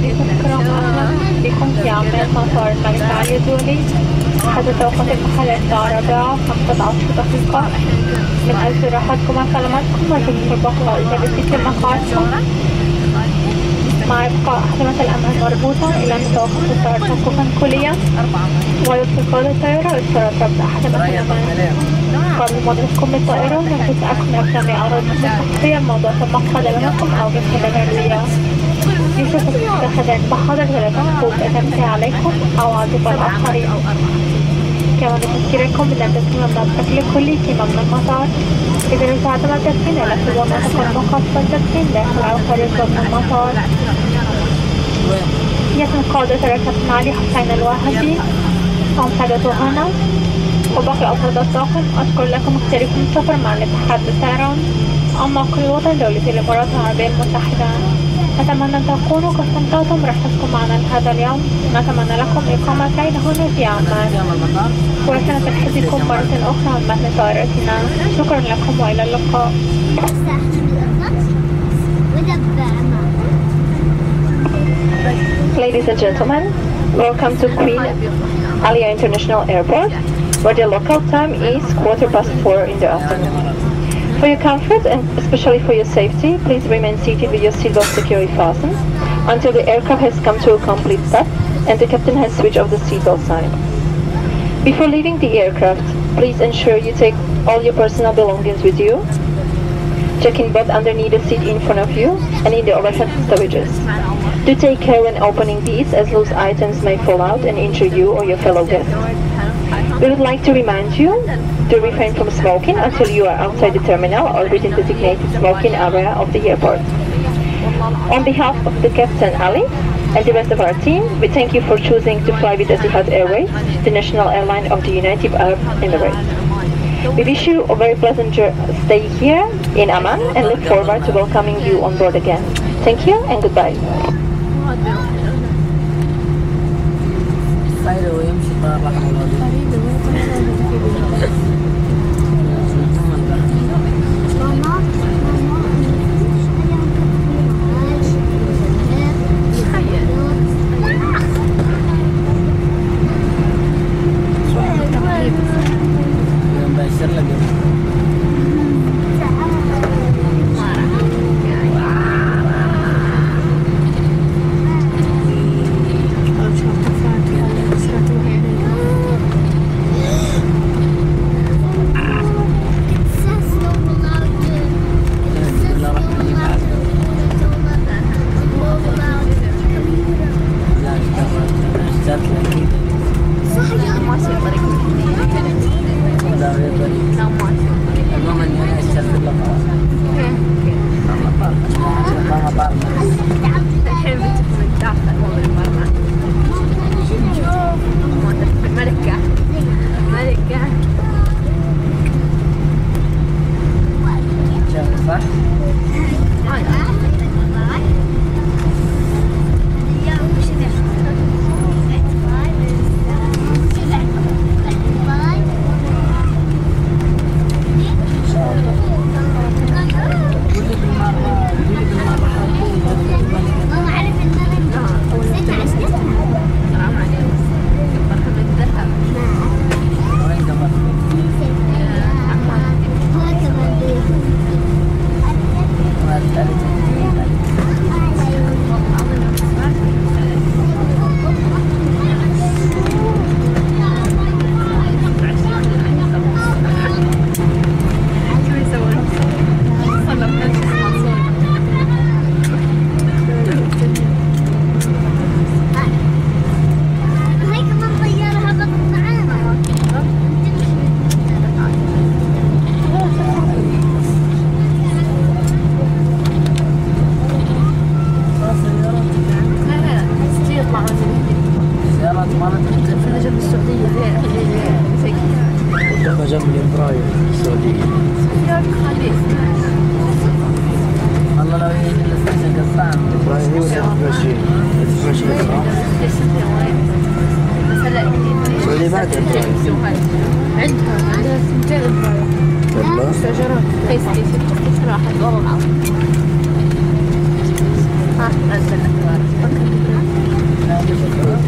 ضيوف الكرام، أهلا بكم في عمان مطار الملك علي الدولي. حتى توقف المحل الساعة 4:15 دقيقة. من أجل راحتكم وسلامتكم وتجهيز البقاء لتبسيط مقاعدكم مع إبقاء أحزمة الأمان مربوطة إلى أن يتوقف الطائرة توقفا كليا ويبقى قادة الطائرة إصدار ربط أحزمة الأمان. قبل مضيفكم بالطائرة ينبغي تأكد أسامي أغراض الصحية الموضوع في المقعد أمامكم أو بالخدمة الرئيسية. يوجد مستخدم بحضر ولا تخطوط التنبيه عليكم أو عاطفة الآخرين. كما بتذكيركم بأن تسليم المبلغ بشكل كلي في مبنى المطار. إذا رجعتم التدخين إلى المناطق المخصصة للتدخين داخل أو خارج مبنى المطار. يتم قادة الكابتن علي حسين الواهبي ومساعدته هنا وباقي أفراد الطاقم. أشكر لكم اختياركم السفر مع الاتحاد بالطيران أو موقع الوطني الدولي في الإمارات العربية المتحدة. نتمنى أن تكونوا قد استمتعتم برحلتكم معنا هذا اليوم. نتمنى لكم إقامة ليلة هنا في عمان وسنة تحديكم مرة أخرى عن متن طائرتنا. شكرا لكم وإلى اللقاء. Ladies and gentlemen, welcome to Queen Alia International Airport, where the local time is 4:15 in the afternoon. For your comfort and especially for your safety, please remain seated with your seatbelt securely fastened until the aircraft has come to a complete stop and the captain has switched off the seatbelt sign. Before leaving the aircraft, please ensure you take all your personal belongings with you. Check in both underneath the seat in front of you and in the overhead storages. Do take care when opening these, as loose items may fall out and injure you or your fellow guests. We would like to remind you to refrain from smoking until you are outside the terminal or within the designated smoking area of the airport. On behalf of the Captain Ali and the rest of our team, we thank you for choosing to fly with Etihad Airways, the national airline of the United Arab Emirates. We wish you a very pleasant stay here in Amman and look forward to welcoming you on board again. Thank you and goodbye. جنب الإمبراير السعودية. والله لو يجي الاستيشن قصان الإمبراير هي ولا 23 السعودية بعد عندها سنتين إمبراير مستأجرات هي ستيشن راحت والله العظيم. ها نزل لك Cosa?